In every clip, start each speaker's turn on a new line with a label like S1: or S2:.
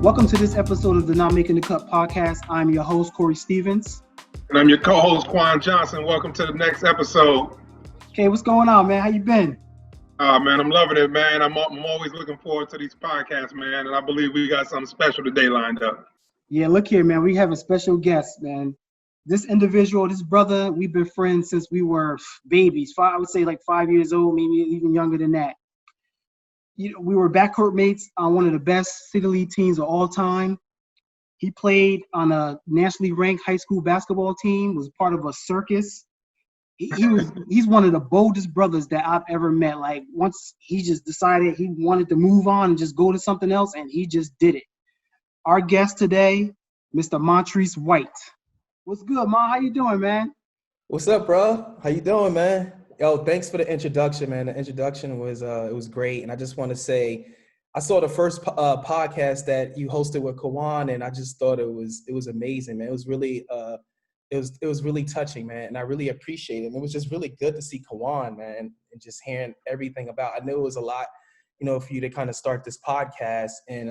S1: Welcome to this episode of the Not Making the Cut podcast. I'm your host, Corey Stevens.
S2: And I'm your co-host, Quan Johnson. Welcome to the next episode.
S1: Okay, what's going on, man? How you been?
S2: Man, I'm loving it, man. I'm always looking forward to these podcasts, man. And I believe we got something special today lined up.
S1: Yeah, look here, man. We have a special guest, man. This individual, this brother, we've been friends since we were babies. I would say like 5 years old, maybe even younger than that. We were backcourt mates on one of the best City League teams of all time. He played on a nationally ranked high school basketball team, was part of a circus. He's one of the boldest brothers that I've ever met. Like, once he just decided he wanted to move on and just go to something else, and he just did it. Our guest today, Mr. Monty White. What's good, Ma? How you doing, man?
S3: What's up, bro? How you doing, man? Yo, thanks for the introduction, man. The introduction was it was great, and I just want to say, I saw the first podcast that you hosted with Kawan, and I just thought it was amazing, man. It was really it was really touching, man, and I really appreciate it. And it was just really good to see Kawan, man, and just hearing everything about. I knew it was a lot, for you to kind of start this podcast, and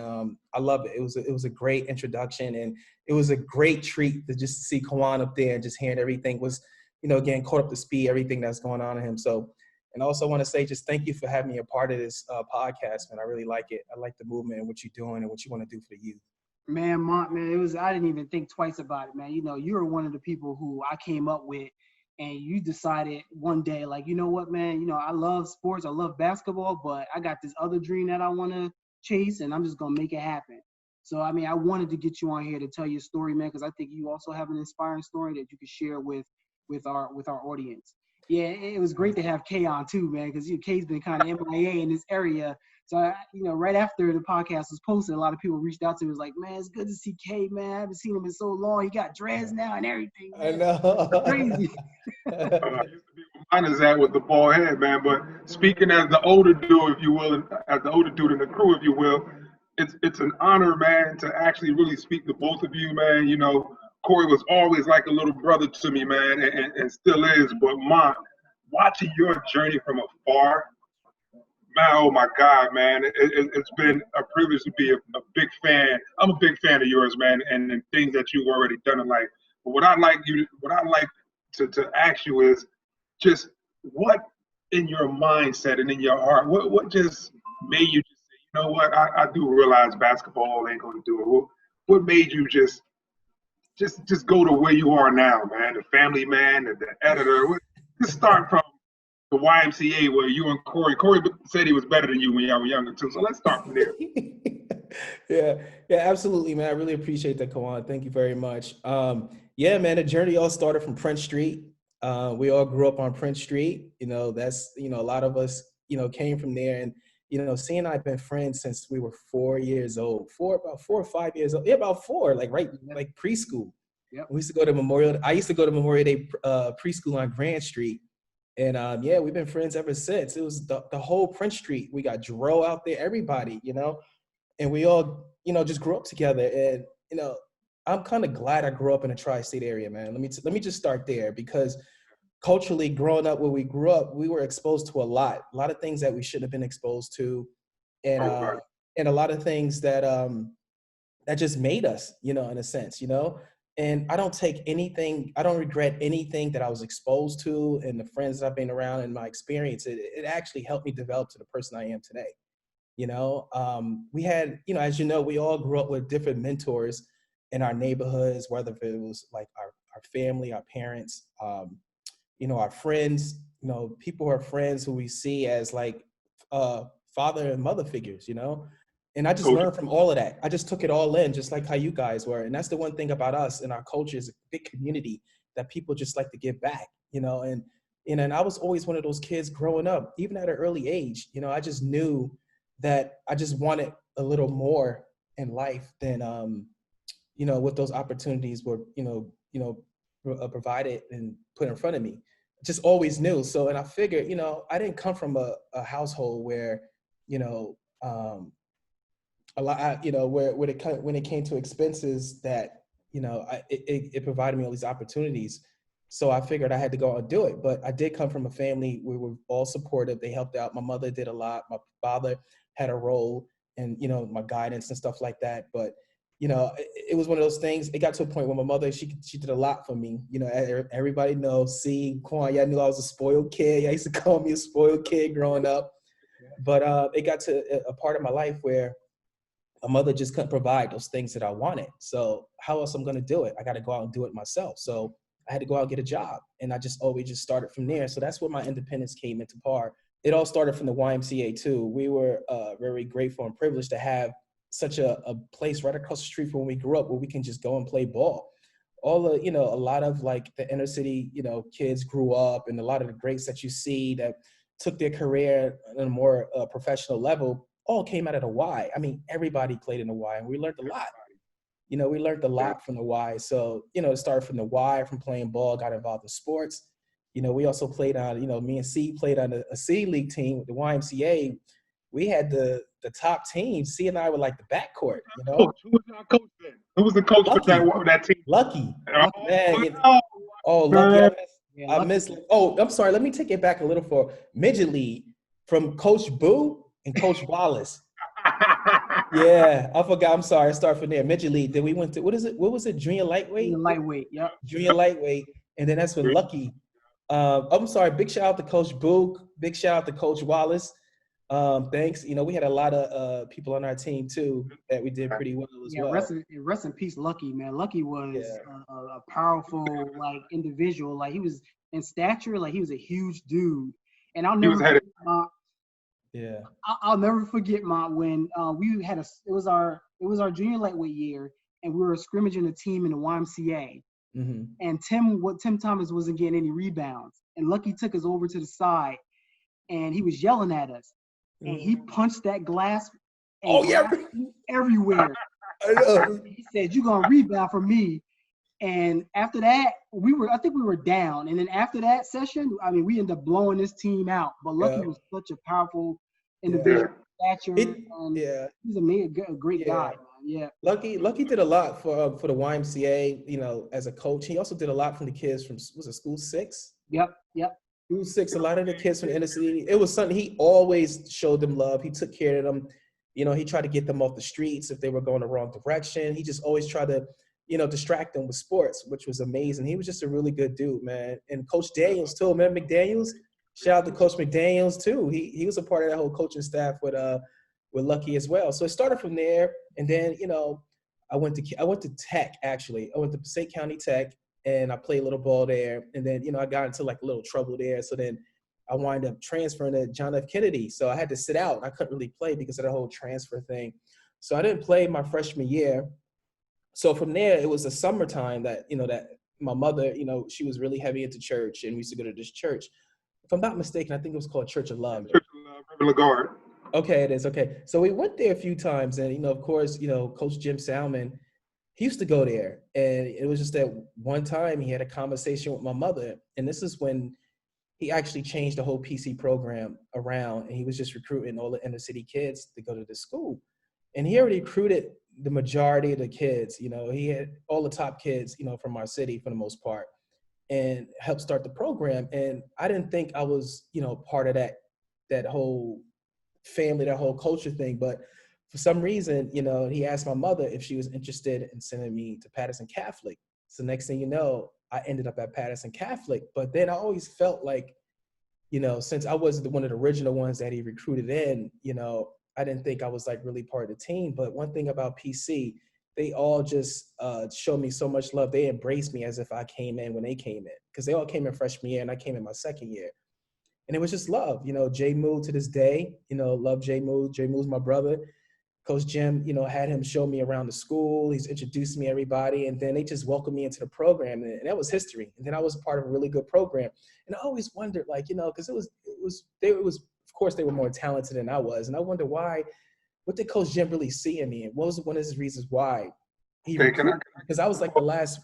S3: I love it. It was a great introduction, and it was a great treat to just see Kawan up there and just hearing everything was, getting caught up to speed, everything that's going on in him. So, and I also want to say just thank you for having me a part of this podcast, man. I really like it. I like the movement and what you're doing and what you want to do for the youth.
S1: Man, Mont, man, I didn't even think twice about it, man. You were one of the people who I came up with, and you decided one day, like, you know what, man, I love sports, I love basketball, but I got this other dream that I want to chase, and I'm just going to make it happen. So, I wanted to get you on here to tell your story, man, because I think you also have an inspiring story that you could share with our audience. Yeah, it was great to have Kay on too, man, because Kay's been kind of MIA in this area. So, right after the podcast was posted, a lot of people reached out to me. It was like, man, it's good to see Kay, man. I haven't seen him in so long. He got dreads now and everything, man.
S3: I know.
S1: Crazy.
S2: I used to be where mine is at with the bald head, man. But speaking as the older dude, if you will, and as the older dude in the crew, if you will, it's an honor, man, to actually really speak to both of you, man. Corey was always like a little brother to me, man, and still is. But watching your journey from afar, man, oh my God, man, it's been a privilege to be a big fan. I'm a big fan of yours, man, and things that you've already done in life. But what I'd like to ask you is just what in your mindset and in your heart, what just made you just say, you know what, I do realize basketball ain't going to do it. What made you just go to where you are now, man? The family man, the editor. Just start from the YMCA where you and Corey said he was better than you when y'all were younger too. So let's start from there.
S3: Yeah, absolutely, man. I really appreciate that, Kawan. Thank you very much. Yeah, man, the journey all started from Prince Street. We all grew up on Prince Street. That's, a lot of us, came from there. And, C and I have been friends since we were 4 years old, about 4 or 5 years old. Yeah, about 4, like preschool. Yep. We used to go to I used to go to Memorial Day preschool on Grand Street. And yeah, we've been friends ever since. It was the whole Prince Street. We got Dro out there, everybody, and we all, just grew up together. And, I'm kind of glad I grew up in a tri-state area, man. Let me just start there, because culturally, growing up where we grew up, we were exposed to a lot of things that we shouldn't have been exposed to. And and a lot of things that that just made us, in a sense, And I don't regret anything that I was exposed to and the friends that I've been around and my experience. It actually helped me develop to the person I am today. We had, as we all grew up with different mentors in our neighborhoods, whether it was like our family, our parents, our friends, people who are friends who we see as like father and mother figures, And I just learned from all of that. I just took it all in, just like how you guys were. And that's the one thing about us and our culture is a big community that people just like to give back, And I was always one of those kids growing up, even at an early age. I just knew that I just wanted a little more in life than, what those opportunities were, provided and put in front of me. Just always knew. So, and I figured, I didn't come from a household where, a lot, where when it came to expenses that, it provided me all these opportunities. So I figured I had to go and do it. But I did come from a family. We were all supportive. They helped out. My mother did a lot. My father had a role in, my guidance and stuff like that. But it was one of those things. It got to a point where my mother, she did a lot for me. Everybody knows, Quan, y'all knew I was a spoiled kid. Y'all used to call me a spoiled kid growing up. But it got to a part of my life where my mother just couldn't provide those things that I wanted. So how else I'm going to do it? I got to go out and do it myself. So I had to go out and get a job. And I just always just started from there. So that's where my independence came into par. It all started from the YMCA too. We were very grateful and privileged to have such a place right across the street from when we grew up where we can just go and play ball. All the, a lot of like the inner city, kids grew up, and a lot of the greats that you see that took their career on a more professional level all came out of the Y. I mean, everybody played in the Y, and we learned a lot. We learned a lot from the Y. So, it started from the Y, from playing ball, got involved in sports. We also played on, me and C played on a C League team with the YMCA. We had the top team. C and I were like the backcourt,
S2: Who was our coach then? Who was the coach for that team?
S3: Lucky. Man,
S2: man.
S3: Lucky. I miss. Oh, I'm sorry. Let me take it back a little for Midget League from Coach Boo and Coach Wallace. Yeah, I forgot. I'm sorry. I start from there. Midget League. Then we went to, what was it? Junior lightweight?
S1: Junior lightweight, yep.
S3: Junior lightweight. And then that's when Lucky. I'm sorry. Big shout out to Coach Boo. Big shout out to Coach Wallace. Thanks. We had a lot of people on our team too that we did pretty well as well.
S1: Rest in peace, Lucky, man. Lucky was a powerful individual. Like, he was in stature, like he was a huge dude. And I'll never forget when we had it was our junior lightweight year, and we were scrimmaging a team in the YMCA. Mm-hmm. And Tim Thomas wasn't getting any rebounds, and Lucky took us over to the side, and he was yelling at us. And he punched that glass everywhere. He said, "You're gonna rebound for me." And after that, I think we were down. And then after that session, I mean, we ended up blowing this team out. But Lucky was such a powerful individual. Stature. He's a great guy. Yeah.
S3: Lucky did a lot for the YMCA. As a coach, he also did a lot from the kids from School 6.
S1: Yep.
S3: School 6, a lot of the kids from the inner city. It was something he always showed them love. He took care of them. He tried to get them off the streets if they were going the wrong direction. He just always tried to, distract them with sports, which was amazing. He was just a really good dude, man. And Coach Daniels too, man. McDaniels. Shout out to Coach McDaniels too. He was a part of that whole coaching staff with Lucky as well. So it started from there, and then I went to Tech actually. I went to Passaic County Tech. And I played a little ball there. And then, I got into like a little trouble there. So then I wind up transferring to John F. Kennedy. So I had to sit out. I couldn't really play because of the whole transfer thing. So I didn't play my freshman year. So from there, it was the summertime that my mother, she was really heavy into church, and we used to go to this church. If I'm not mistaken, I think it was called Church of Love.
S2: Church of Love, Reverend Lagarde.
S3: Okay, it is. Okay. So we went there a few times, and, of course, Coach Jim Salmon, he used to go there, and it was just that one time he had a conversation with my mother, and this is when he actually changed the whole PC program around, and he was just recruiting all the inner city kids to go to the school. And he already recruited the majority of the kids. He had all the top kids, from our city for the most part, and helped start the program. And I didn't think I was, part of that whole family, that whole culture thing, but for some reason, he asked my mother if she was interested in sending me to Patterson Catholic. So next thing you know, I ended up at Patterson Catholic. But then I always felt like, since I wasn't one of the original ones that he recruited in, I didn't think I was like really part of the team. But one thing about PC, they all just showed me so much love. They embraced me as if I came in when they came in, because they all came in freshman year and I came in my second year. And it was just love. Jay Mood to this day, love Jay Mood. Jay Mood's my brother. Coach Jim, had him show me around the school. He's introduced me to everybody, and then they just welcomed me into the program, and that was history. And then I was part of a really good program. And I always wondered, because it was, of course, they were more talented than I was, and I wonder why. What did Coach Jim really see in me, and what was one of his reasons why? Because I was like the last.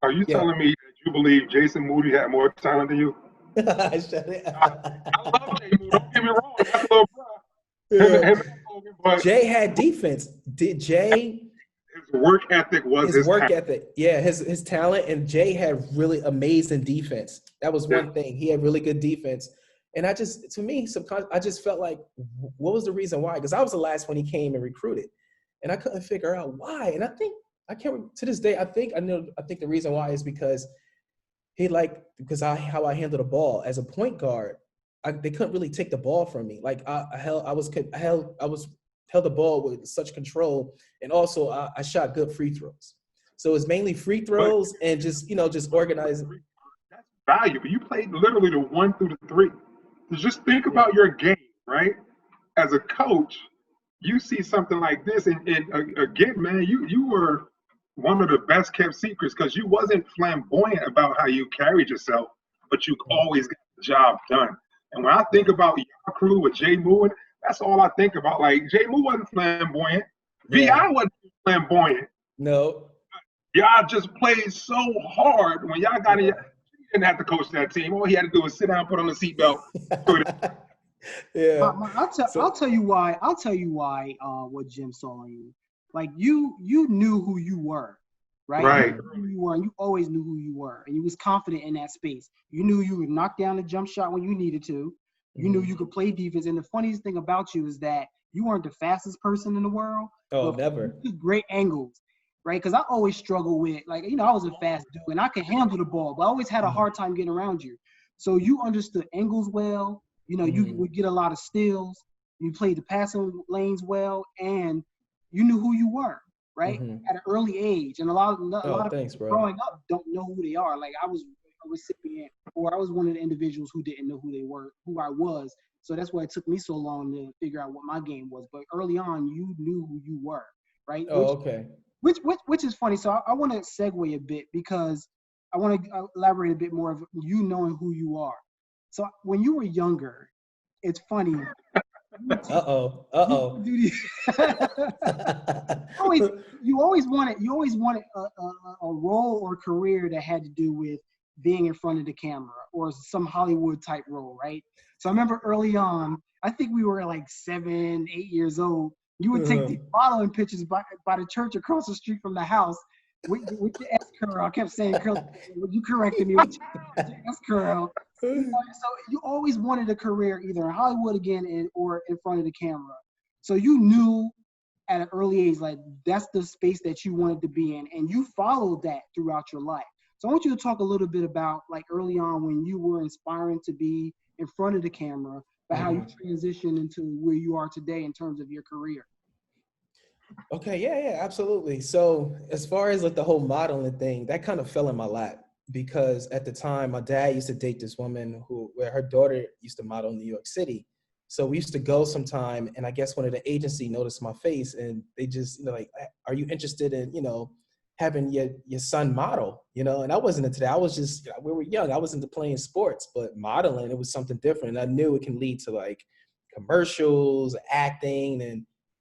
S2: Are you telling me that you believe Jason Moody had more talent than you? I love Jay Moody. Don't get me wrong. That's a little bro.
S3: But Jay had defense. His
S2: work ethic was his
S3: work ethic. Yeah, his talent, and Jay had really amazing defense. That was one thing. He had really good defense. And I just felt like, what was the reason why? Because I was the last one he came and recruited. and I couldn't figure out why. And I can't to this day. I think the reason why is because how I handle the ball as a point guard. They couldn't really take the ball from me. Like I was held the ball with such control, and also I shot good free throws. So it's mainly free
S2: But
S3: throws and just organizing.
S2: that's valuable. You played literally the 1 through the 3. So just think
S3: Yeah.
S2: about your game, right? As a coach, you see something like this, and again, man, you were one of the best kept secrets because you wasn't flamboyant about how you carried yourself, but you always got the job done. And when I think about your crew with Jay Moon, that's all I think about. Like Jay Moon wasn't flamboyant,
S3: Yeah.
S2: Vi wasn't flamboyant.
S3: No.
S2: Y'all just played so hard when y'all got in.
S3: Yeah.
S2: He didn't have to coach that team. All he had to do was sit down, put on the seatbelt.
S3: Yeah.
S1: I'll
S3: So
S1: tell you why. I'll tell you why. What Jim saw in you, like you knew who you were, right? You
S2: Right.
S1: knew who you were, and you always knew who you were, and you was confident in that space. You knew you would knock down the jump shot when you needed to. You knew you could play defense. And the funniest thing about you is that you weren't the fastest person in the world,
S3: oh,
S1: but
S3: never.
S1: you took great angles, right? Because I always struggle with, like, I was a fast dude and I could handle the ball, but I always had a hard time getting around you. So you understood angles well. You would get a lot of steals. You played the passing lanes well, and you knew who you were, right? At an early age. And a lot
S3: Oh,
S1: of
S3: thanks,
S1: people
S3: bro.
S1: growing up don't know who they are. Like I was a recipient, or I was one of the individuals who didn't know who they were, who I was. So that's why it took me so long to figure out what my game was. But early on, you knew who you were, right?
S3: Oh, okay.
S1: Which is funny. So I want to segue a bit because I want to elaborate a bit more of you knowing who you are. So when you were younger, it's funny.
S3: Uh-oh.
S1: You
S3: Uh-oh.
S1: would do these. always you always wanted a role or career that had to do with being in front of the camera or some Hollywood type role, right? So I remember early on, I think we were like 7, 8 years old. You would take these modeling pictures by the church across the street from the house with your S curl. I kept saying curl. You corrected me with your S curl. So you always wanted a career either in Hollywood again or in front of the camera. So you knew at an early age, like that's the space that you wanted to be in, and you followed that throughout your life. So I want you to talk a little bit about like early on when you were inspiring to be in front of the camera, but how you transitioned into where you are today in terms of your career.
S3: Okay, yeah, absolutely. So as far as like the whole modeling thing, that kind of fell in my lap because at the time my dad used to date this woman where her daughter used to model in New York City. So we used to go sometime, and I guess one of the agency noticed my face, and they just like, are you interested in having your son model? And I wasn't into that. I was just we were young. I was into playing sports, but modeling, it was something different. And I knew it can lead to like commercials, acting,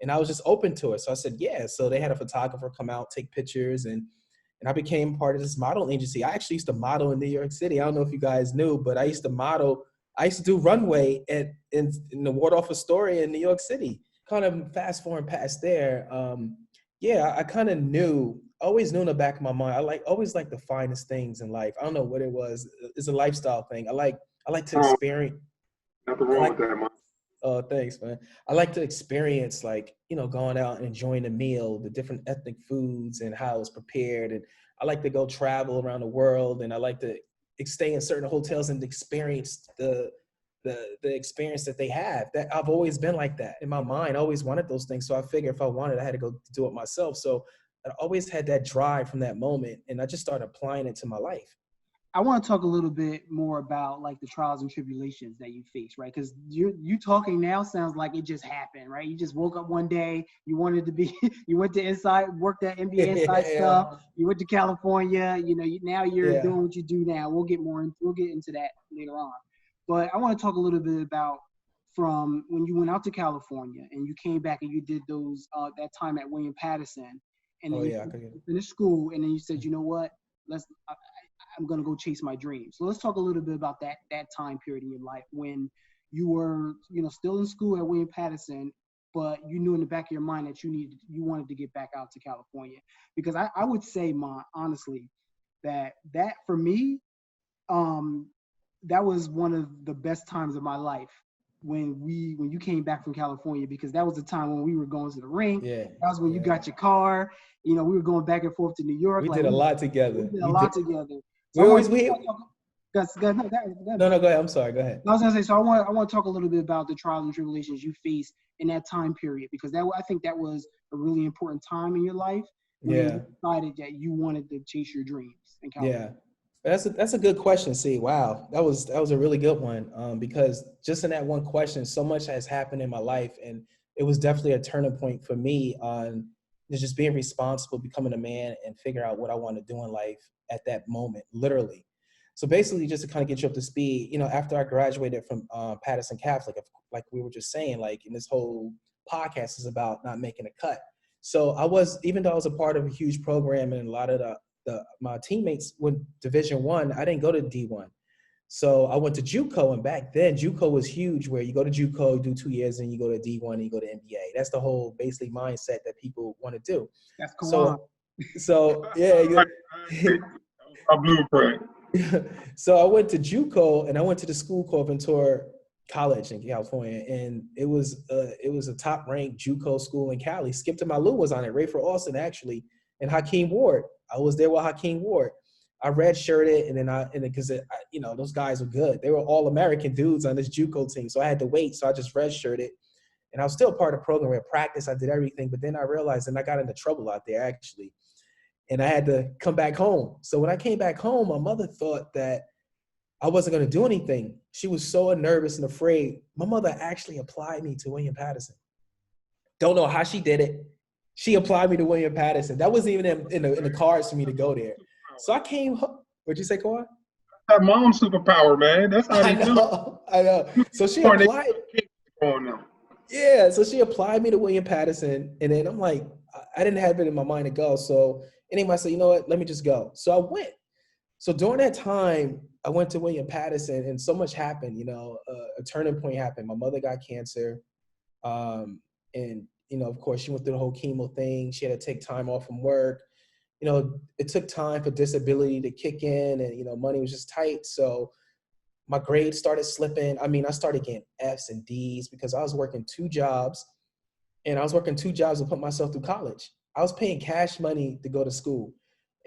S3: and I was just open to it. So I said, yeah. So they had a photographer come out, take pictures, and I became part of this model agency. I actually used to model in New York City. I don't know if you guys knew, but I used to model. I used to do runway in the Waldorf Astoria in New York City. Kind of fast forward past there. I kind of always knew in the back of my mind, always like the finest things in life. I don't know what it was. It's a lifestyle thing. I like to experience.
S2: Nothing
S3: I
S2: wrong
S3: like
S2: with that, man.
S3: Oh, thanks, man. I like to experience going out and enjoying a meal, the different ethnic foods and how it's prepared. And I like to go travel around the world, and I like to stay in certain hotels and experience the experience that they have. That I've always been like that in my mind. I always wanted those things. So I figured if I wanted, I had to go do it myself. So I always had that drive from that moment, and I just started applying it to my life.
S1: I want to talk a little bit more about like the trials and tribulations that you face, right? Because you talking now sounds like it just happened, right? You just woke up one day, you wanted to be, you went to inside, worked that NBA inside stuff. You went to California, now you're
S3: Yeah.
S1: doing what you do now. We'll get into that later on. But I want to talk a little bit about from when you went out to California and you came back and you did those that time at William Patterson, and then
S3: Oh
S1: you
S3: yeah, I could get it.
S1: finished school, and then you said, you know what? I'm gonna go chase my dreams. So let's talk a little bit about that time period in your life when you were, still in school at William Patterson, but you knew in the back of your mind that you wanted to get back out to California. Because I would say, honestly, that for me, that was one of the best times of my life when you came back from California, because that was the time when we were going to the rink.
S3: Yeah.
S1: That was when you got your car. You know, we were going back and forth to New York.
S3: We
S1: Like
S3: did a lot together.
S1: we did a lot together. So
S3: We
S1: I
S3: always
S1: want
S3: we.
S1: no,
S3: Go ahead. I'm sorry. Go ahead.
S1: I was gonna say, so I want to talk a little bit about the trials and tribulations you faced in that time period, because I think that was a really important time in your life when
S3: Yeah.
S1: you decided that you wanted to chase your dreams in California.
S3: Yeah. That's a good question. See, wow, that was a really good one. Because just in that one question, so much has happened in my life, and it was definitely a turning point for me on just being responsible, becoming a man, and figure out what I want to do in life at that moment, literally. So basically, just to kind of get you up to speed, you know, after I graduated from Patterson Catholic, like we were just saying, like, in this whole podcast is about not making a cut. So I was, even though I was a part of a huge program and a lot of my teammates went Division One, I didn't go to D1. So I went to JUCO, and back then JUCO was huge, where you go to JUCO, do 2 years, and you go to D1 and you go to NBA. That's the whole basically mindset that people want to do.
S1: That's Kawan.
S3: So yeah,
S2: A blueprint.
S3: so I went to JUCO, and I went to the school called Ventura College in California, and it was a top ranked JUCO school in Cali. Skip to Malou was on it, Rayford Austin actually, and Hakeem Ward. I was there with Hakeem Ward. I redshirted, and then because you know, those guys were good. They were all American dudes on this JUCO team, so I had to wait. So I just redshirted, and I was still part of the program. At practice, I did everything, but then I realized, and I got into trouble out there actually, and I had to come back home. So when I came back home, my mother thought that I wasn't going to do anything. She was so nervous and afraid. My mother actually applied me to William Patterson. Don't know how she did it. She applied me to William Patterson. That wasn't even in the cards for me to go there. So I came. What'd you say, Kawhi?
S2: That mom superpower, man. That's how they do it.
S3: I know. So she applied.
S2: Oh,
S3: Yeah. So she applied me to William Patterson, and then I'm like, I didn't have it in my mind to go. So anyway, I said, you know what? Let me just go. So I went. So during that time, I went to William Patterson, and so much happened. You know, a turning point happened. My mother got cancer, and you know, of course, she went through the whole chemo thing. She had to take time off from work. You know, it took time for disability to kick in, and you know, money was just tight. So my grades started slipping. I mean, I started getting F's and D's because I was working 2 jobs, and I was working 2 jobs to put myself through college. I was paying cash money to go to school,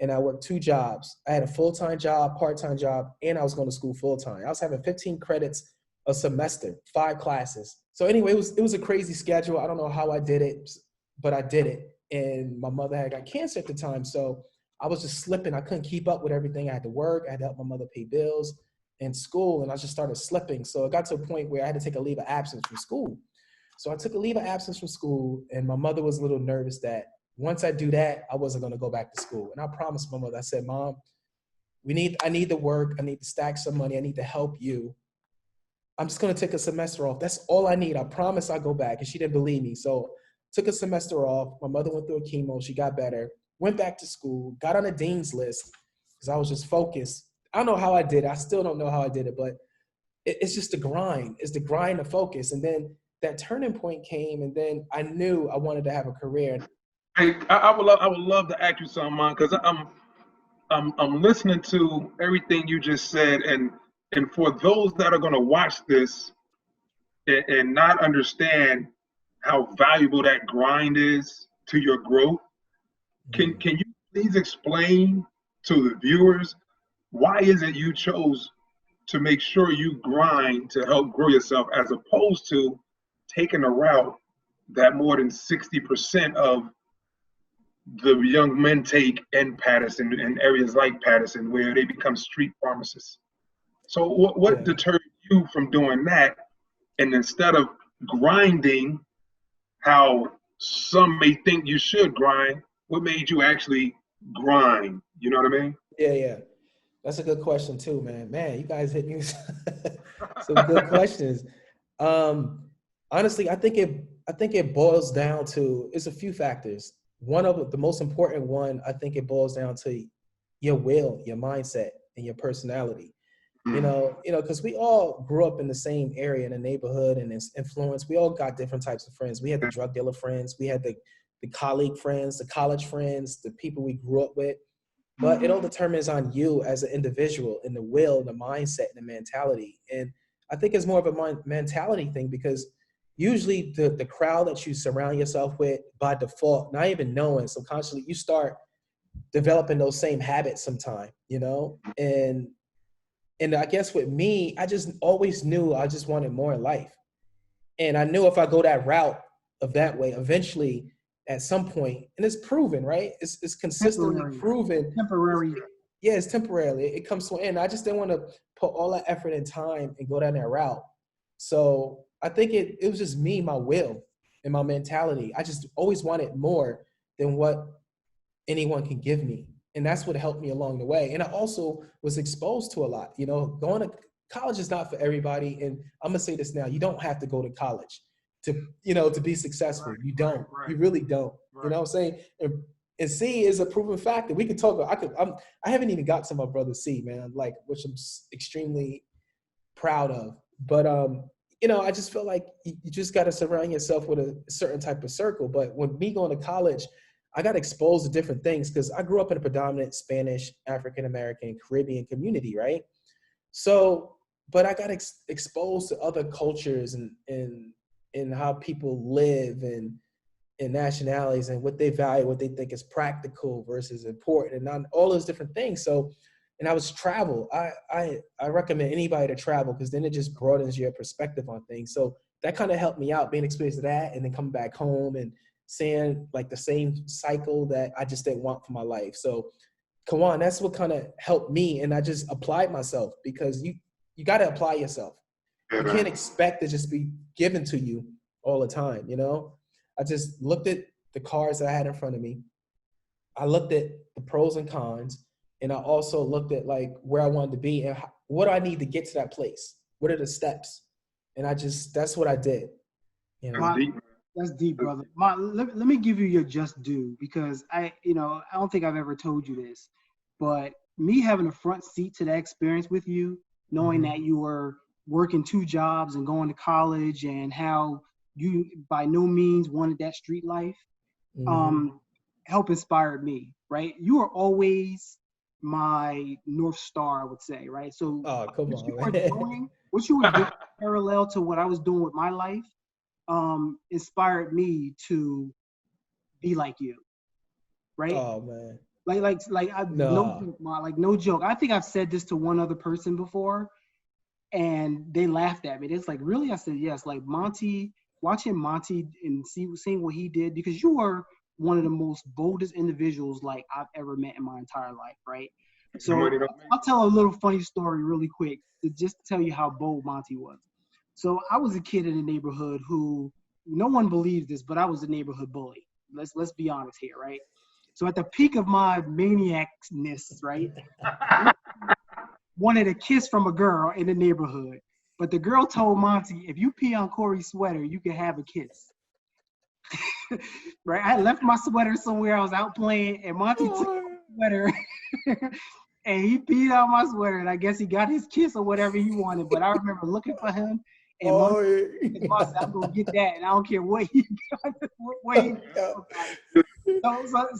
S3: and I worked 2 jobs. I had a full-time job, part-time job, and I was going to school full-time. I was having 15 credits a semester, 5 classes. So anyway, it was a crazy schedule. I don't know how I did it, but I did it. And my mother had got cancer at the time, so I was just slipping. I couldn't keep up with everything. I had to work. I had to help my mother pay bills and school, and I just started slipping. So it got to a point where I had to take a leave of absence from school. So I took a leave of absence from school, and my mother was a little nervous that once I do that, I wasn't going to go back to school. And I promised my mother, I said, Mom, I need to work. I need to stack some money. I need to help you. I'm just going to take a semester off. That's all I need. I promise I'll go back. And she didn't believe me. So took a semester off. My mother went through a chemo. She got better, went back to school, got on a dean's list because I was just focused. I don't know how I did it. I still don't know how I did it, but it's just the grind. It's the grind to focus. And then that turning point came, and then I knew I wanted to have a career.
S2: Hey, I would love to ask you something, man, because I'm listening to everything you just said, and for those that are going to watch this and not understand how valuable that grind is to your growth, can you please explain to the viewers why is it you chose to make sure you grind to help grow yourself, as opposed to taking a route that more than 60% of the young men take in Patterson and areas like Patterson, where they become street pharmacists? So what deterred you from doing that? And instead of grinding how some may think you should grind, what made you actually grind? You know what I mean?
S3: Yeah. That's a good question too, man. Man, you guys hit me some good questions. Honestly, I think it boils down to, it's a few factors. One of the most important one, I think it boils down to your will, your mindset, and your personality. You know, because we all grew up in the same area in the neighborhood, and it's influence. We all got different types of friends. We had the drug dealer friends, we had the colleague friends, the college friends, the people we grew up with. But it all determines on you as an individual, and the will, the mindset, and the mentality. And I think it's more of a mentality thing, because usually the crowd that you surround yourself with by default, not even knowing, subconsciously, you start developing those same habits sometime, you know? And I guess with me, I just always knew I just wanted more in life. And I knew if I go that route of that way, eventually at some point, and it's proven, right? It's consistently proven.
S1: Temporary.
S3: Yeah, it's temporarily. It comes to an end. I just didn't want to put all that effort and time and go down that route. So I think it was just me, my will and my mentality. I just always wanted more than what anyone can give me. And that's what helped me along the way. And I also was exposed to a lot. You know, going to college is not for everybody. And I'm gonna say this now: you don't have to go to college to be successful.
S2: Right,
S3: you don't.
S2: right.
S3: You really don't.
S2: Right.
S3: You know what I'm saying? And C is a proven factor. We could talk. I haven't even got to my brother C, man. Like, which I'm extremely proud of. But I just feel like you just got to surround yourself with a certain type of circle. But when me going to college, I got exposed to different things because I grew up in a predominant Spanish, African American, Caribbean community, right? So, but I got exposed to other cultures and how people live and nationalities and what they value, what they think is practical versus important, and all those different things. So, and I was travel. I recommend anybody to travel because then it just broadens your perspective on things. So that kind of helped me out, being exposed to that, and then coming back home and seeing like the same cycle that I just didn't want for my life. So, Kawan, that's what kind of helped me, and I just applied myself because you got to apply yourself. You can't expect to just be given to you all the time, you know? I just looked at the cards that I had in front of me. I looked at the pros and cons, and I also looked at like where I wanted to be and what do I need to get to that place? What are the steps? And that's what I did. You know?
S1: That's deep, brother. Let me give you your just due, because I don't think I've ever told you this, but me having a front seat to that experience with you, knowing that you were working 2 jobs and going to college, and how you by no means wanted that street life, help inspired me, right? You are always my North Star, I would say, right? So what you were doing parallel to what I was doing with my life, inspired me to be like you, right?
S3: Oh man.
S1: No joke. I think I've said this to one other person before, and they laughed at me. It's like, really? I said, yes. Like Monty, watching Monty and seeing what he did, because you are one of the most boldest individuals like I've ever met in my entire life, right? So I'll tell a little funny story really quick to just tell you how bold Monty was. So I was a kid in the neighborhood who, no one believes this, but I was a neighborhood bully. Let's be honest here, right? So at the peak of my maniacness, right, wanted a kiss from a girl in the neighborhood, but the girl told Monty, if you pee on Corey's sweater, you can have a kiss. Right? I left my sweater somewhere. I was out playing, and Monty took my sweater and he peed on my sweater, and I guess he got his kiss or whatever he wanted. But I remember looking for him, and Monty said, I'm gonna get that, and I don't care what he got.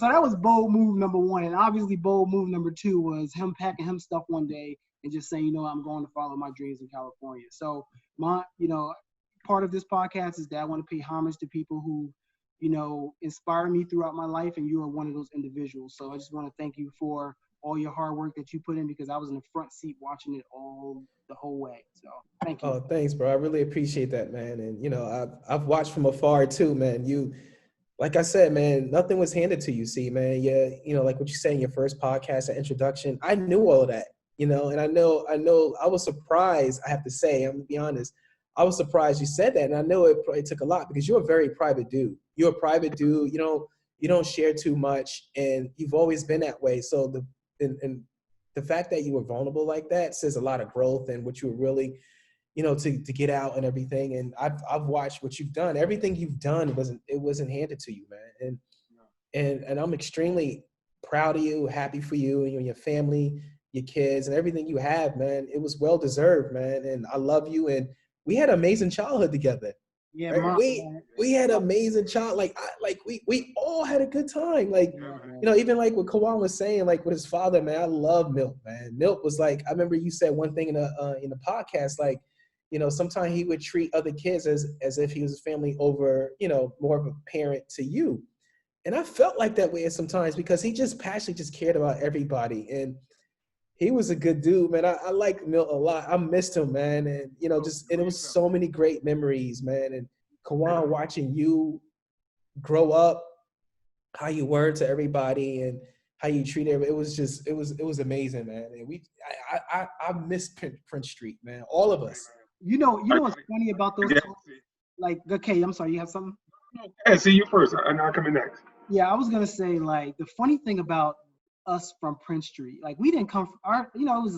S1: So that was bold move number 1, and obviously bold move number 2 was him packing him stuff one day and just saying, I'm going to follow my dreams in California. So part of this podcast is that I want to pay homage to people who, inspire me throughout my life, and you are one of those individuals. So I just want to thank you for all your hard work that you put in, because I was in the front seat watching it the whole way. So thank you.
S3: Oh, thanks, bro. I really appreciate that, man. And I've watched from afar too, man. You, like I said, man, nothing was handed to you. See, man, yeah, like what you said in your first podcast, that introduction, I knew all of that, and I know I was surprised. I have to say, I'm gonna be honest. I was surprised you said that, and I know it probably took a lot, because you're a very private dude. You're a private dude. You don't share too much, and you've always been that way. So the fact that you were vulnerable like that says a lot of growth and what you were really, to get out and everything. And I've watched what you've done. Everything you've done wasn't handed to you, man. And I'm extremely proud of you, happy for you and your family, your kids, and everything you have, man. It was well deserved, man. And I love you. And we had an amazing childhood together.
S1: Yeah,
S3: right? We had an amazing child. We all had a good time. Even like what Kawan was saying, like with his father, man. I love Milt, man. Milt was like, I remember you said one thing in the podcast, like, you know, sometimes he would treat other kids as if he was a family over, you know, more of a parent to you. And I felt like that way sometimes because he just passionately just cared about everybody. And he was a good dude, man. I like Milt a lot. I missed him, man. And, you know, just, and it was so many great memories, man. And Kawan, watching you grow up, how you were to everybody and how you treat everybody, it was amazing, man. And I miss Prince Street, man. All of us.
S1: You know what's funny about those talks? Like, okay, I'm sorry, you have something?
S2: Yeah, see you first, and I'll come in next.
S1: Yeah, I was gonna say, like, the funny thing about us from Prince Street, like, we didn't come from our, you know, it was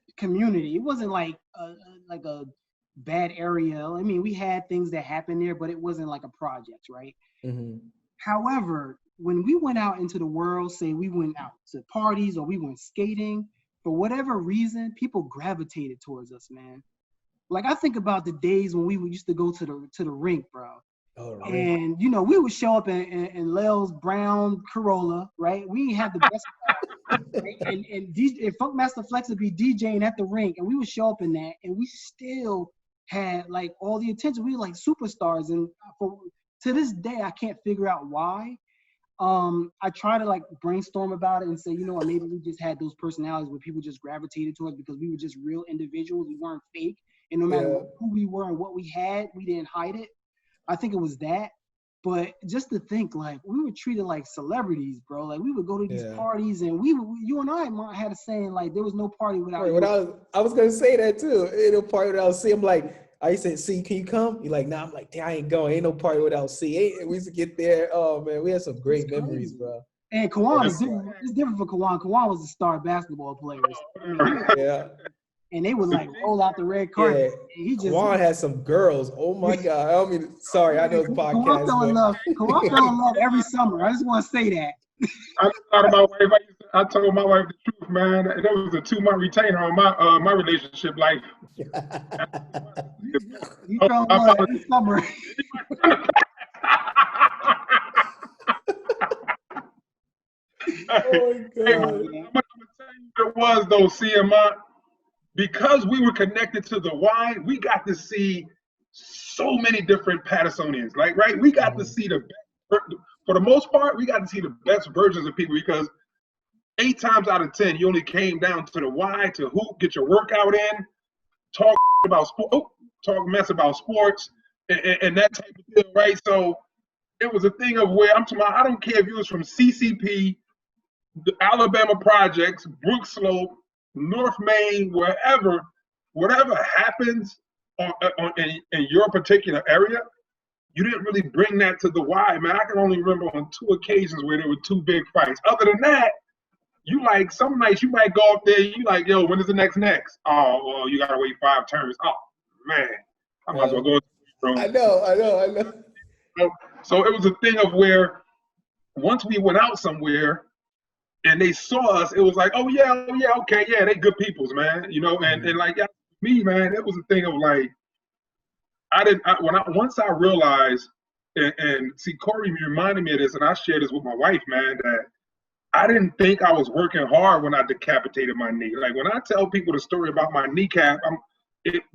S1: a community. It wasn't like a bad area. I mean, we had things that happened there, but it wasn't like a project, right?
S3: Mm-hmm.
S1: However, when we went out into the world, say we went out to parties or we went skating, for whatever reason, people gravitated towards us, man. Like, I think about the days when we used to go to the rink, bro.
S3: Oh, right.
S1: And, you know, we would show up in Lel's brown Corolla, right? We had the best car, right? And Funkmaster Flex would be DJing at the rink, and we would show up in that, and we still had, like, all the attention. We were like superstars, and to this day, I can't figure out why. I try to, like, brainstorm about it and say, you know what, maybe we just had those personalities where people just gravitated to us because we were just real individuals. We weren't fake. And no matter who we were and what we had, we didn't hide it. I think it was that. But just to think, like, we were treated like celebrities, bro. Like, we would go to these parties, and you and I had a saying, like, there was no party without you.
S3: I was going to say that, too. Ain't no party without C. I'm like, I said, C, can you come? You're like, nah. I'm like, I ain't going. Ain't no party without C. We used to get there. Oh, man, we had some great memories, bro.
S1: And Kawan is different. It's different for Kawan. Kawan was a star basketball player.
S3: Yeah.
S1: And they would, like, roll out the red carpet.
S3: Yeah. Kawan had some girls. Oh, my God. I don't mean, sorry, I know it's podcast.
S1: Kawan fell in love. Kawan fell in love every summer. I just want to say that.
S2: I thought about my wife. I told my wife the truth, man. There was a 2-month retainer on my relationship life.
S1: You fell in love every summer.
S3: Oh my God.
S2: Hey, I'm gonna tell you what it was though, CMI. Because we were connected to the Y, we got to see so many different Pattersonians. Like, right? We got to see the best, for the most part, we got to see the best versions of people because 8 times out of 10, you only came down to the Y to hoop, get your workout in, talk about sport, talk mess about sports, and that type of deal, right? So it was a thing of where I'm talking about, I don't care if you was from CCP, the Alabama Projects, Brook Slope, North Main, wherever, whatever happens in your particular area, you didn't really bring that to the Y, man. I can only remember on 2 occasions where there were 2 big fights. Other than that, you like, some nights you might go up there, you like, yo, when is the next? Oh, well, you gotta wait 5 turns. Oh, man. I might as well go to the room.
S3: I know.
S2: So it was a thing of where once we went out somewhere, and they saw us, it was like, oh yeah, okay, yeah, they good peoples, man, you know, and like me, man, it was a thing of like, once I realized, and see, Corey reminded me of this, and I shared this with my wife, man, that I didn't think I was working hard when I decapitated my knee. Like when I tell people the story about my kneecap,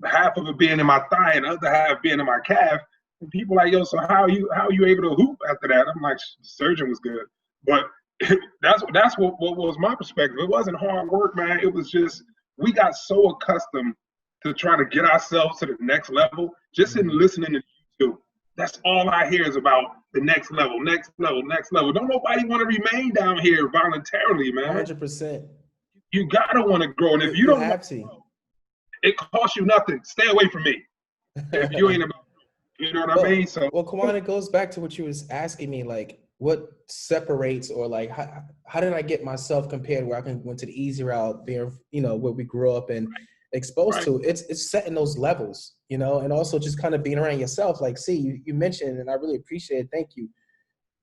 S2: half of it being in my thigh and the other half being in my calf, and people like, yo, so how are you able to hoop after that? I'm like, the surgeon was good, but that's what was my perspective. It wasn't hard work, man. It was just, we got so accustomed to trying to get ourselves to the next level just in listening to YouTube. That's all I hear is about the next level. Don't nobody want to remain down here voluntarily, man.
S3: 100%.
S2: You gotta want to grow, and if you don't
S3: have to,
S2: it costs you nothing. Stay away from me if you ain't about. You know what I mean? So,
S3: well, Kawan, it goes back to what you was asking me, like, what separates, or like, how did I get myself compared where I went to the easy route, being, you know, where we grew up and exposed to? It's setting those levels, you know, and also just kind of being around yourself. Like, see, you mentioned, and I really appreciate it. Thank you.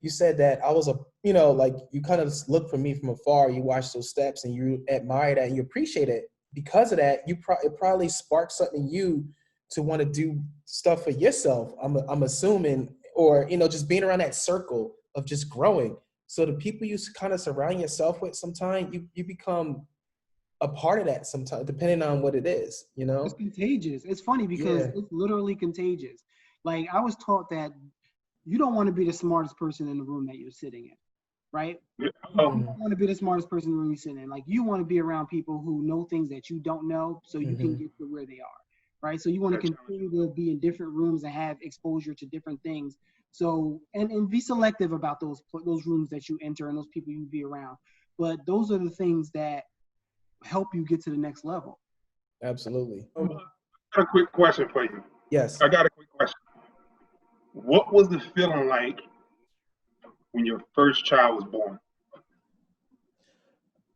S3: You said that I was you know, like, you kind of looked for me from afar. You watched those steps and you admire that and you appreciate it. Because of that, it probably sparked something in you to want to do stuff for yourself. I'm assuming, or, you know, just being around that circle of just growing. So the people you kind of surround yourself with, sometimes you become a part of that sometimes, depending on what it is, you
S1: It's
S3: know?
S1: contagious. It's funny because
S3: Yeah.
S1: it's literally contagious. Like I was taught that you don't want to be the smartest person in the room that you're sitting in, right?
S2: Yeah.
S1: You
S2: Oh,
S1: don't want to be the smartest person in the room you're sitting in. Like you want to be around people who know things that you don't know, so you can
S3: Hmm.
S1: get to where they are, right? So you want to
S2: that's
S1: continue to be in different rooms and have exposure to different things. So and be selective about those rooms that you enter and those people you be around. But those are the things that help you get to the next level.
S3: Absolutely.
S2: I got a quick question for you.
S3: Yes.
S2: I got a quick question. What was the feeling like when your first child was born?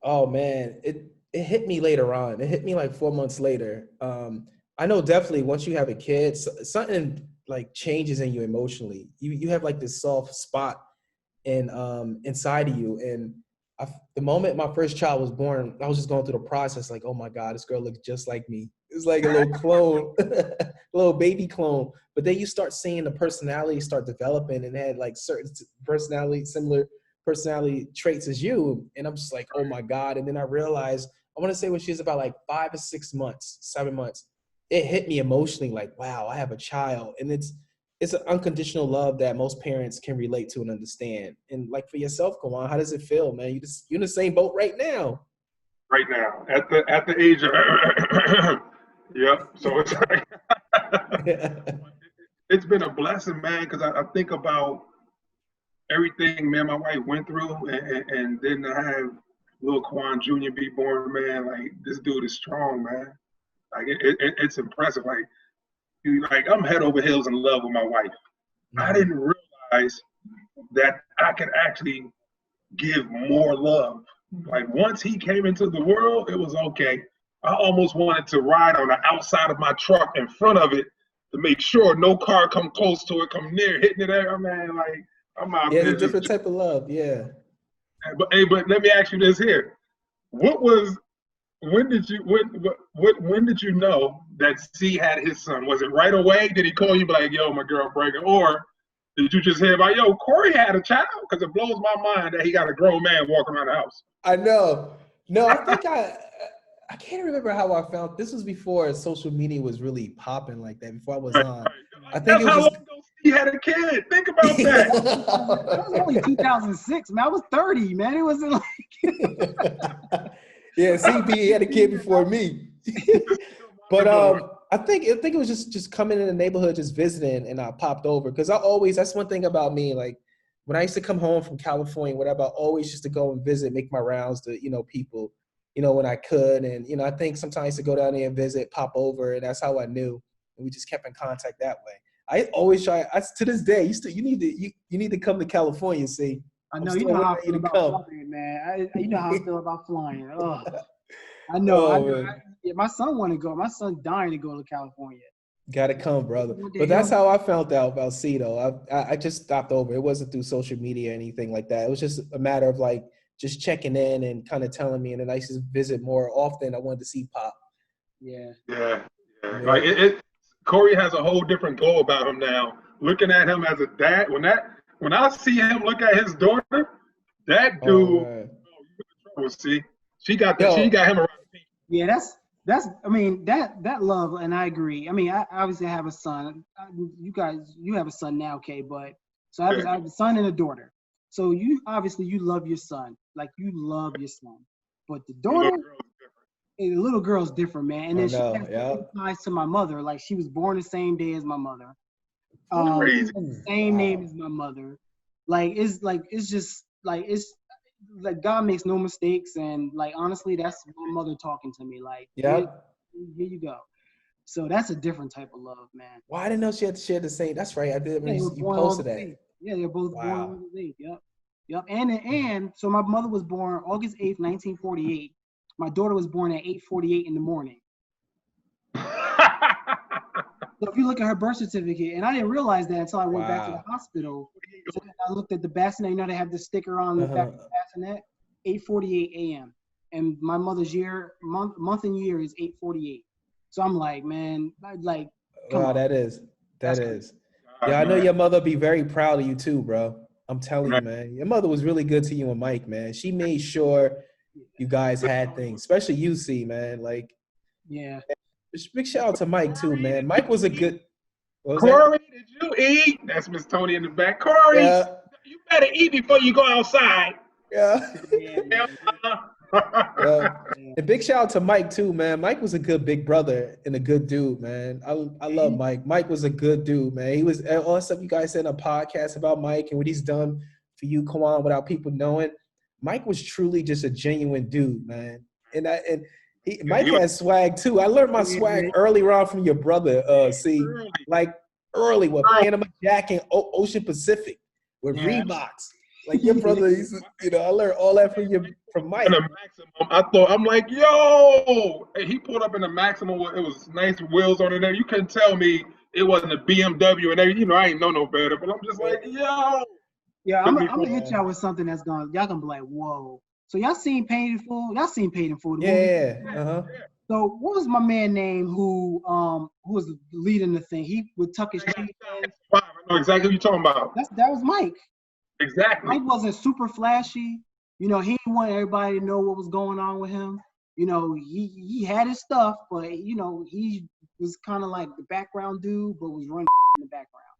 S3: Oh man, it hit me later on. It hit me like 4 months later. I know definitely once you have a kid, something like changes in you emotionally. You have like this soft spot in inside of you. And the moment my first child was born, I was just going through the process like, oh my God, this girl looks just like me. It's like a little clone, a little baby clone. But then you start seeing the personality start developing and had like certain personality, similar personality traits as you. And I'm just like, oh my God. And then I realized, I want to say when she was about like 5 or 6 months, 7 months, it hit me emotionally like, wow, I have a child. And it's an unconditional love that most parents can relate to and understand. And like for yourself, Kawan, how does it feel, man? You're in the same boat right now.
S2: Right now, at the age of yep. So it's like it's been a blessing, man, because I think about everything me and my wife went through, and then to have little Quan Jr. be born, man, like this dude is strong, man. Like it's impressive. Like I'm head over heels in love with my wife. I
S3: Mhm.
S2: didn't realize that I could actually give more love. Like once he came into the world, it was okay. I almost wanted to ride on the outside of my truck in front of it to make sure no car come close to it, come near, hitting it there. Man, like I'm out
S3: Yeah, it's a
S2: there just.
S3: different type of love. Yeah.
S2: But hey, but let me ask you this here: What was when did you know that C had his son? Was it right away? Did he call you like, yo, my girl pregnant, or did you just hear about, yo, Corey had a child? Because it blows my mind that he got a grown man walking around the house.
S3: I know. No, I think I can't remember how I found this was before social media was really popping like that, before I was
S2: Right,
S3: on.
S2: right.
S3: I think
S2: That's
S3: it was
S2: how long
S3: just
S2: ago he had a kid. Think about that.
S1: That was only 2006, man. I was 30, man. It wasn't like
S3: yeah, CB had a kid before me. But I think it was just coming in the neighborhood, just visiting, and I popped over because that's one thing about me. Like when I used to come home from California, whatever, I always used to go and visit, make my rounds to people, when I could, and I think sometimes I used to go down there and visit, pop over, and that's how I knew, and we just kept in contact that way. I always try. To this day, you need to come to California. See,
S1: I
S3: I'm
S1: know, you
S3: still
S1: know
S3: waiting
S1: how I
S3: on you
S1: feel
S3: to
S1: about
S3: come.
S1: flying, man. You know how I feel about flying. Oh, I know.
S3: Oh man.
S1: Yeah, my son want to go. My son's dying to go to California.
S3: Gotta come, brother.
S1: One day
S3: But that's
S1: he'll.
S3: how I found out about Cito. I just stopped over. It wasn't through social media or anything like that. It was just a matter of like just checking in and kind of telling me, and then I used to visit more often. I wanted to see Pop.
S1: Yeah.
S2: Yeah, yeah. Like
S3: Yeah.
S2: Corey has a whole different glow about him now. Looking at him as a dad, when I see him look at his daughter, that
S3: Oh
S2: dude,
S3: man.
S2: trouble. See, she
S3: Yo.
S2: got him around.
S1: Yeah, that's. I mean, that love, and I agree. I mean, I obviously have a son. You have a son now, Kay, but so I have a son and a daughter. So you love your son, like you love your son, but the
S2: The little
S1: daughter,
S2: girl is different.
S1: the little girl's different, man. And
S3: I
S1: then she
S3: know.
S1: has so
S3: Yeah.
S1: many ties to my mother. Like she was born the same day as my mother.
S2: Crazy.
S1: Has the
S3: Ooh,
S1: same name
S3: wow.
S1: as my mother. It's just like it's like God makes no mistakes, and like honestly, that's my mother talking to me. Like
S3: Yeah.
S1: here you go. So that's a different type of love, man.
S3: Well, I didn't know she had to share the same. That's right. I did.
S1: Yeah,
S3: When
S1: they were
S3: you
S1: born on
S3: posted
S1: August
S3: that.
S1: 8th. Yeah, they're both born on
S3: Wow.
S1: August 8th. Yep. Yep. And so my mother was born August 8th, 1948. My daughter was born at 8:48 in the morning. So if you look at her birth certificate, and I didn't realize that until I went back to the
S3: Wow.
S1: hospital. So then I looked at the bassinet. You know, they have the sticker on the back of
S3: Uh-huh.
S1: the bassinet. 8:48 a.m. And my mother's month and year is 8:48. So I'm like, man, like, come
S3: Wow,
S1: on,
S3: that is. That
S1: that's crazy.
S3: is. Yeah,
S2: God,
S3: I know
S2: man.
S3: your mother be very proud of you too, bro. I'm telling you, man. Your mother was really good to you and Mike, man. She made sure you guys had things, especially UC, man. Like,
S1: Yeah.
S3: big shout out to Mike too, man. Mike was a good. What was that?
S2: Corey, did you eat? That's Miss Tony in the back. Corey,
S3: Yeah,
S2: you better eat before you go outside.
S3: yeah,
S1: Yeah,
S2: Hell
S1: man.
S3: yeah.
S1: Yeah.
S3: And big shout out to Mike too, man. Mike was a good big brother and a good dude, man. I love Mike. Mike was a good dude, man. He was all the stuff you guys said in a podcast about Mike and what he's done for you, come on, without people knowing. Mike was truly just a genuine dude, man. Mike has swag too. I learned my swag early on from your brother. Like early, with Panama Jack and Ocean Pacific with Reeboks. Like your brother, I learned all that from Mike.
S2: In a Maximum, I'm like, yo, and he pulled up in a Maximum. It was nice wheels on it. There, you couldn't tell me it wasn't a BMW and everything. I ain't know no better, but I'm just like, yo.
S1: Yeah, I'm gonna hit y'all with something that's y'all gonna be like, whoa. So y'all seen Paid in Full? Y'all seen Paid in Full?
S3: Yeah.
S1: So what was my man name who was leading the thing? He would tuck his chin in.
S2: I know exactly what you're talking about.
S1: That was Mike.
S2: Exactly.
S1: Mike wasn't super flashy. He didn't want everybody to know what was going on with him. He had his stuff, but he was kind of like the background dude, but was running in the background.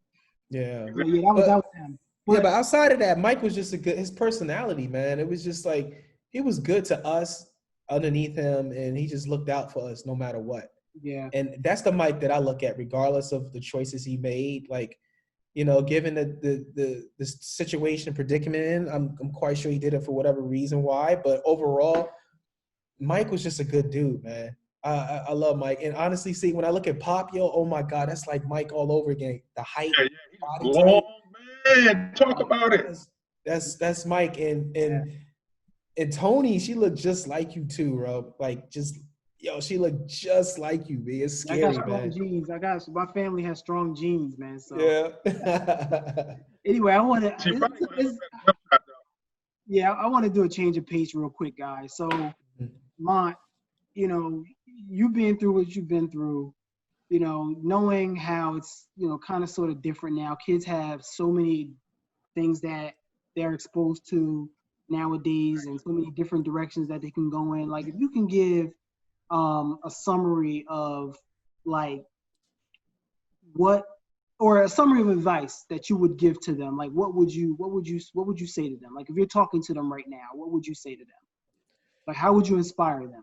S3: Yeah.
S1: So, yeah, that was him.
S3: But outside of that, Mike was just his personality, man. It was just like, he was good to us underneath him, and he just looked out for us no matter what.
S1: Yeah.
S3: And that's the Mike that I look at, regardless of the choices he made. Like, given the situation predicament in, I'm quite sure he did it for whatever reason why. But overall, Mike was just a good dude, man. I love Mike. And honestly, see, when I look at Pop, oh my God, that's like Mike all over again. The height, body type.
S2: Man, talk about it.
S3: That's Mike. And Tony, she looked just like you too, bro. Like, she looked just like you, man. It's scary,
S1: I got strong
S3: man.
S1: genes. My family has strong genes, man. So
S3: yeah.
S1: Anyway, I want to do a change of pace real quick, guys. So, Mont, you've been through what you've been through. Knowing how it's kind of sort of different now. Kids have so many things that they're exposed to nowadays, and so many different directions that they can go in. Like, if you can give a summary of like or a summary of advice that you would give to them, like what would you say to them? Like, if you're talking to them right now, what would you say to them? Like, how would you inspire them?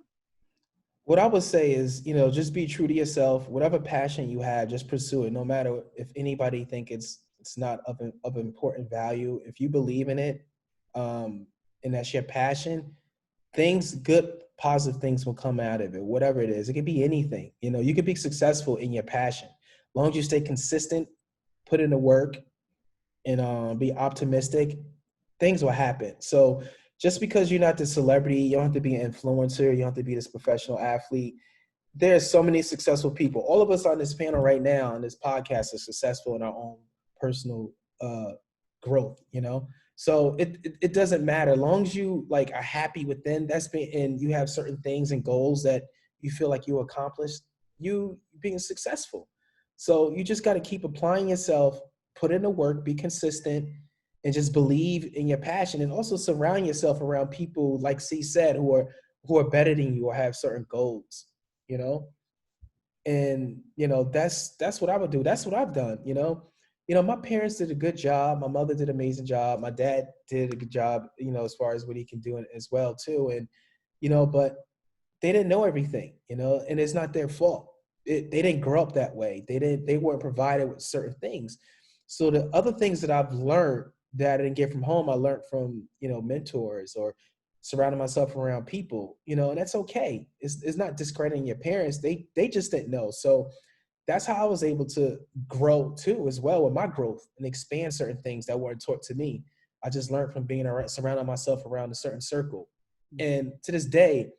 S3: What I would say is, just be true to yourself. Whatever passion you have, just pursue it. No matter if anybody think it's not of important value. If you believe in it, and that's your passion, good, positive things will come out of it. Whatever it is, it could be anything. You could be successful in your passion, as long as you stay consistent, put in the work, and be optimistic. Things will happen. So just because you're not the celebrity, you don't have to be an influencer, you don't have to be this professional athlete. There's so many successful people. All of us on this panel right now on this podcast are successful in our own personal growth, So it doesn't matter. As long as you are happy within, and you have certain things and goals that you feel like you accomplished, you being successful. So you just got to keep applying yourself, put in the work, be consistent, and just believe in your passion, and also surround yourself around people, like C said, who are better than you or have certain goals, And that's what I would do. That's what I've done. My parents did a good job. My mother did an amazing job. My dad did a good job, as far as what he can do as well too. And but they didn't know everything, and it's not their fault. They didn't grow up that way. They weren't provided with certain things. So the other things that I've learned that I didn't get from home, I learned from, mentors or surrounding myself around people, and that's okay. It's not discrediting your parents. They just didn't know. So that's how I was able to grow too, as well, with my growth, and expand certain things that weren't taught to me. I just learned from being surrounding myself around a certain circle. And to this day,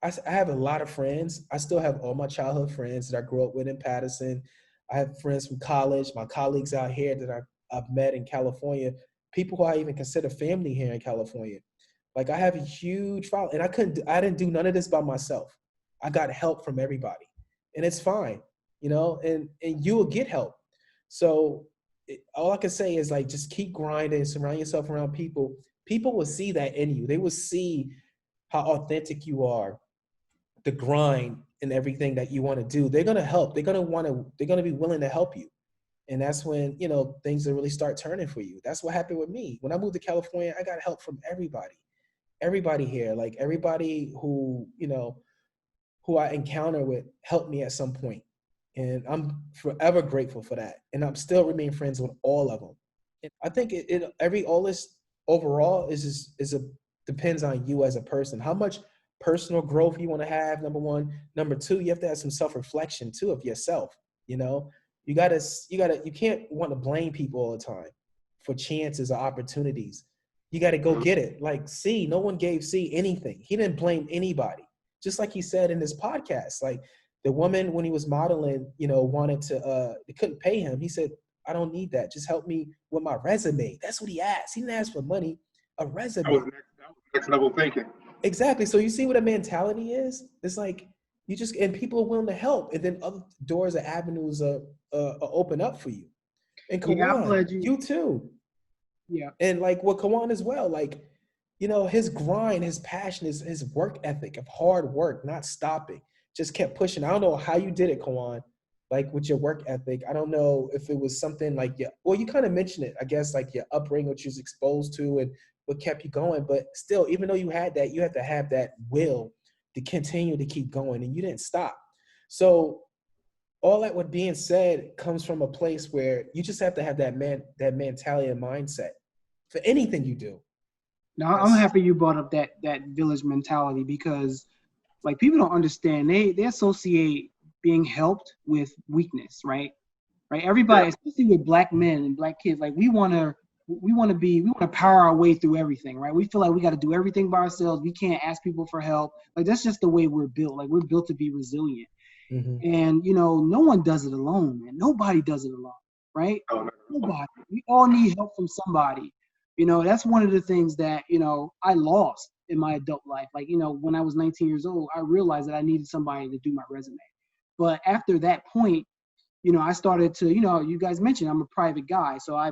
S3: I have a lot of friends. I still have all my childhood friends that I grew up with in Patterson. I have friends from college, my colleagues out here that I've met in California, people who I even consider family here in California. Like, I have a huge following, and I didn't do none of this by myself. I got help from everybody, and it's fine, and you will get help. So all I can say is, just keep grinding, surround yourself around people. People will see that in you. They will see how authentic you are, the grind and everything that you want to do, they're going to help. They're going to be willing to help you. And that's when, you know, things will really start turning for you. That's what happened with me. When I moved to California, I got help from everybody here, like everybody who, you know, who I encounter with helped me at some point. And I'm forever grateful for that. And I'm still remain friends with all of them. And I think all this overall is a depends on you as a person. How much personal growth you want to have, number one. Number two, you have to have some self-reflection too of yourself. You know, you can't want to blame people all the time for chances or opportunities. You got to go get it. Like no one gave C anything. He didn't blame anybody. Just like he said in this podcast, like the woman when he was modeling, you know, wanted to, they couldn't pay him. He said, I don't need that. Just help me with my resume. That's what he asked. He didn't ask for money, a resume.
S2: That was next level thinking.
S3: Exactly. So you see what a mentality is? It's like and people are willing to help, and then other doors or avenues are open up for you. And Kawan, you too.
S1: Yeah.
S3: And like with Kawan as well, like, you know, his grind, his passion, his work ethic of hard work, not stopping, just kept pushing. I don't know how you did it, Kawan, like with your work ethic. I don't know if it was something like you kind of mentioned it, I guess, like your upbringing, which you was exposed to and what kept you going. But still, even though you had that, you have to have that will to continue to keep going, and you didn't stop. So all that with being said comes from a place where you just have to have that mentality and mindset for anything you do.
S1: Now, I'm happy you brought up that village mentality, because like people don't understand. They associate being helped with weakness, right? Right. Everybody, especially with black men and black kids, like we want to power our way through everything, right? We feel like we got to do everything by ourselves. We can't ask people for help. Like that's just the way we're built. Like we're built to be resilient.
S3: Mm-hmm.
S1: And you know, no one does it alone, man. Nobody does it alone, right? Nobody. We all need help from somebody. You know, that's one of the things that, you know, I lost in my adult life. Like, you know, when I was 19 years old, I realized that I needed somebody to do my resume. But after that point, you know, I started to, you know, you guys mentioned I'm a private guy. So I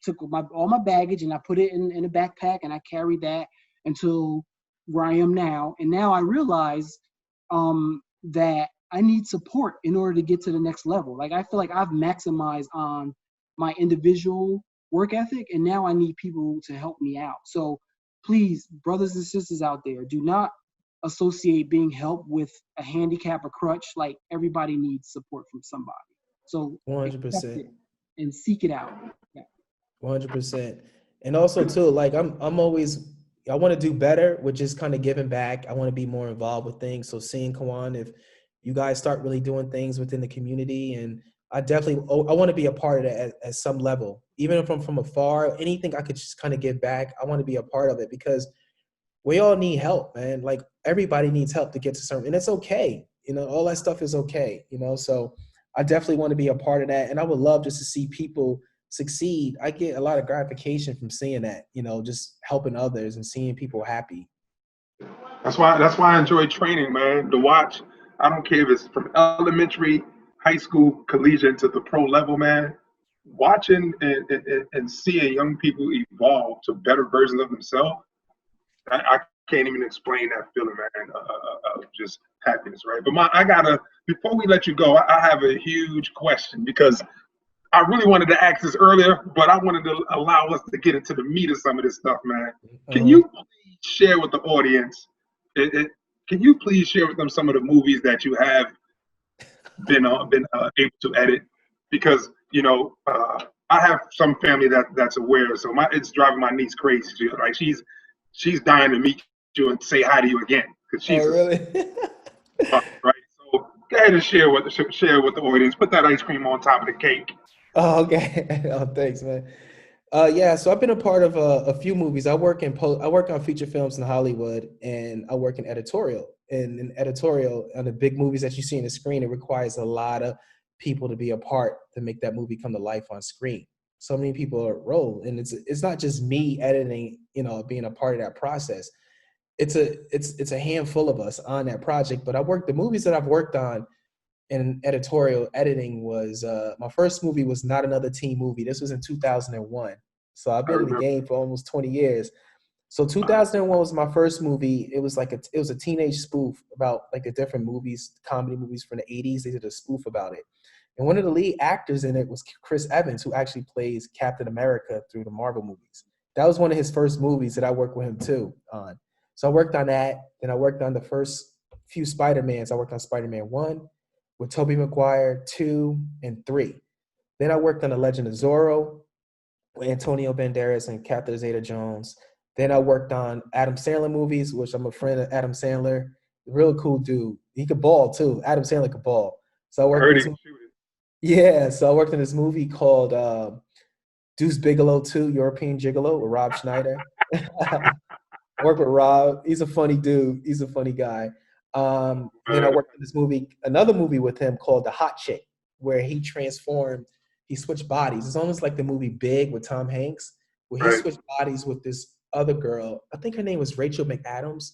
S1: took all my baggage and I put it in a backpack, and I carried that until where I am now. And now I realize that I need support in order to get to the next level. Like I feel like I've maximized on my individual work ethic, and now I need people to help me out. So please, brothers and sisters out there, do not associate being helped with a handicap or crutch. Like everybody needs support from somebody. So
S3: 100%.
S1: And seek it out. Yeah.
S3: 100%. And also too, like I want to do better with just kind of giving back. I want to be more involved with things. So seeing Kawan, if you guys start really doing things within the community, and I want to be a part of that at some level, even if I'm from afar, anything I could just kind of give back. I want to be a part of it, because we all need help, man. Like everybody needs help to get to certain, and it's okay. You know, all that stuff is okay, you know? So I definitely want to be a part of that. And I would love just to see people succeed. I get a lot of gratification from seeing that, you know, just helping others and seeing people happy.
S2: That's why I enjoy training, man. To watch, I don't care if it's from elementary, high school, collegiate to the pro level, man. Watching and seeing young people evolve to better versions of themselves, I can't even explain that feeling, man, of just happiness, right? But before we let you go, I have a huge question, because I really wanted to ask this earlier, but I wanted to allow us to get into the meat of some of this stuff, man. Can you please share with the audience? Can you please share with them some of the movies that you have been able to edit? Because you know, I have some family that's aware, so it's driving my niece crazy. She's dying to meet you and say hi to you again, because she's
S3: really
S2: right. So go ahead and share with the audience. Put that ice cream on top of the cake.
S3: Oh, okay. Oh, thanks, man. Yeah, so I've been a part of a few movies. I work on feature films in Hollywood, and I work in editorial. And in editorial, on the big movies that you see on the screen, it requires a lot of people to be a part to make that movie come to life on screen. So many people are role, and it's not just me editing, you know, being a part of that process. It's a handful of us on that project. But the movies that I've worked on in editorial editing was my first movie was Not Another Teen Movie. This was in 2001. So I've been in the game for almost 20 years. So 2001 was my first movie. It was a teenage spoof about like the different movies, comedy movies from the 80s. They did a spoof about it. And one of the lead actors in it was Chris Evans, who actually plays Captain America through the Marvel movies. That was one of his first movies that I worked with him too on. So I worked on that. Then I worked on the first few Spider-Mans. I worked on Spider-Man 1 with Tobey Maguire, 2, and 3. Then I worked on The Legend of Zorro with Antonio Banderas and Catherine Zeta-Jones. Then I worked on Adam Sandler movies, which I'm a friend of Adam Sandler. Real cool dude. He could ball too. Adam Sandler could ball. So I worked
S2: heard
S3: with
S2: he
S3: this,
S2: shoot it.
S3: yeah. So I worked in this movie called Deuce Bigelow 2, European Gigolo with Rob Schneider. I worked with Rob. He's a funny dude. He's a funny guy. Then I worked in this movie, another movie with him called The Hot Chick, where he transformed, he switched bodies. It's almost like the movie Big with Tom Hanks, where he
S2: Right.
S3: switched bodies with this other girl. I think her name was Rachel McAdams.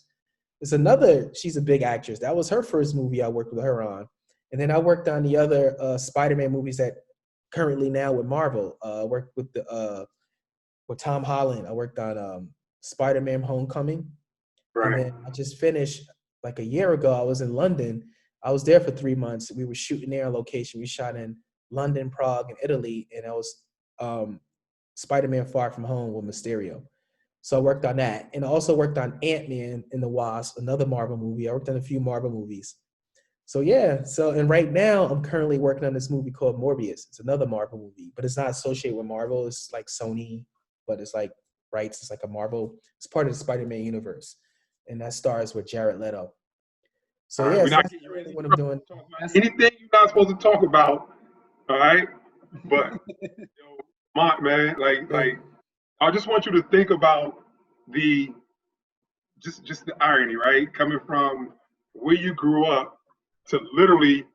S3: There's another, she's a big actress. That was her first movie I worked with her on. And then I worked on the other Spider-Man movies that currently now with Marvel. I worked with Tom Holland. I worked on Spider-Man Homecoming. And
S2: Right.
S3: then I just finished like a year ago. I was in London. I was there for 3 months. We were shooting there on location. We shot in London, Prague, and Italy. And I was Spider-Man Far From Home with Mysterio. So I worked on that. And I also worked on Ant-Man and the Wasp, another Marvel movie. I worked on a few Marvel movies. So yeah, and right now I'm currently working on this movie called Morbius. It's another Marvel movie, but it's not associated with Marvel. It's like Sony, but it's like rights. It's like a Marvel. It's part of the Spider-Man universe, and that stars with Jared Leto. So
S2: All right,
S3: yeah,
S2: we're
S3: so
S2: not
S3: that's
S2: getting you ready
S3: what I'm
S2: to
S3: doing.
S2: talk about anything you're not supposed to talk about. All right, but yo, Mont, man, like I just want you to think about the just the irony, right? Coming from where you grew up to literally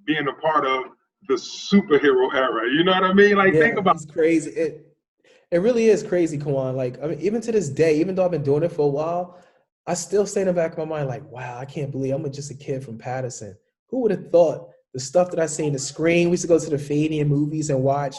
S2: being a part of the superhero era. You know what I mean? Like, think
S3: Yeah,
S2: about
S3: it's crazy. It really is crazy, Kawan. Like, I mean, even to this day, even though I've been doing it for a while, I still stay in the back of my mind, like, wow, I can't believe I'm just a kid from Patterson. Who would have thought the stuff that I see in the screen? We used to go to the Fadian movies and watch,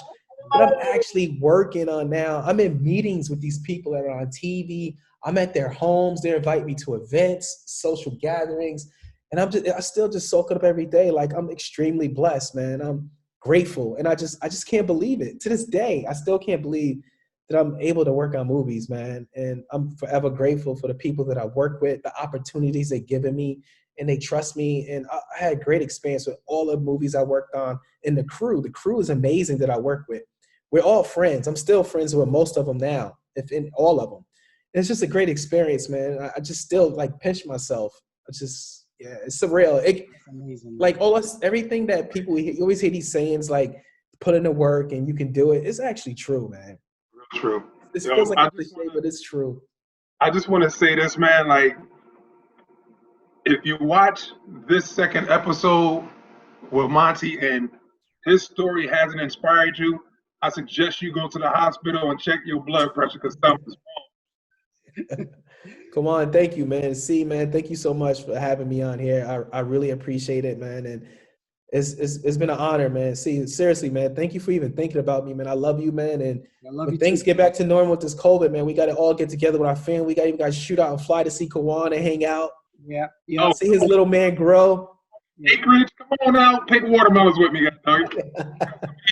S3: but I'm actually working on now. I'm in meetings with these people that are on TV. I'm at their homes. They invite me to events, social gatherings, and I still just soak it up every day. Like, I'm extremely blessed, man. I'm grateful, and I just can't believe it. To this day, I still can't believe that I'm able to work on movies, man. And I'm forever grateful for the people that I work with, the opportunities they've given me, and they trust me. And I had great experience with all the movies I worked on, and the crew. The crew is amazing that I work with. We're all friends. I'm still friends with most of them now, if in all of them. And it's just a great experience, man. I just still like pinch myself. Yeah, it's surreal.
S1: That's amazing.
S3: Like everything that people, you always hear these sayings like put in the work and you can do it. It's actually true, man.
S2: true.
S3: This
S2: Yo,
S3: feels like a cliche, but it's true.
S2: I just want to say this, man. Like, if you watch this second episode with Monty and his story hasn't inspired you, I suggest you go to the hospital and check your blood pressure because something's
S3: Come on, thank you, man. See, man, thank you so much for having me on here. I really appreciate it, man. And it's been an honor, man. See, seriously, man, thank you for even thinking about me, man. I love you, man. And
S1: I love
S3: when
S1: you
S3: things
S1: too.
S3: get back to normal with this COVID, man, we got to all get together with our family. We got even got to shoot out and fly to see Kawan and hang out.
S1: Yeah.
S2: Oh,
S3: See his little man grow.
S2: Acreage, come on out, pick watermelons with me, guys.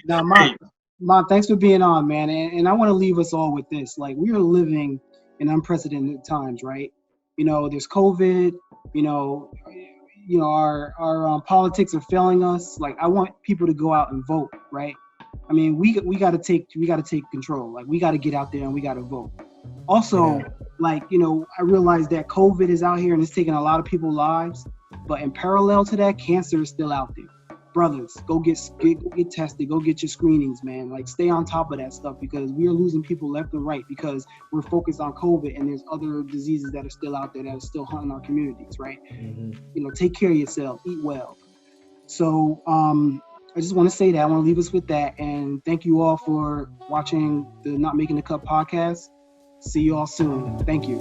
S1: Now, Mom, thanks for being on, man. And I want to leave us all with this. Like, we are living in unprecedented times, right? You know, there's COVID. You know, our politics are failing us. Like, I want people to go out and vote, right? I mean, we got to take control. Like, we got to get out there and we got to vote. Also, like, you know, I realize that COVID is out here and it's taking a lot of people's lives. But in parallel to that, cancer is still out there. Brothers, go get tested. Go get your screenings, man. Like, stay on top of that stuff because we are losing people left and right because we're focused on COVID and there's other diseases that are still out there that are still hunting our communities, right?
S3: Mm-hmm.
S1: You know, take care of yourself, eat well. So I just want to say that. I want to leave us with that. And thank you all for watching the Not Making the Cut podcast. See you all soon. Thank you.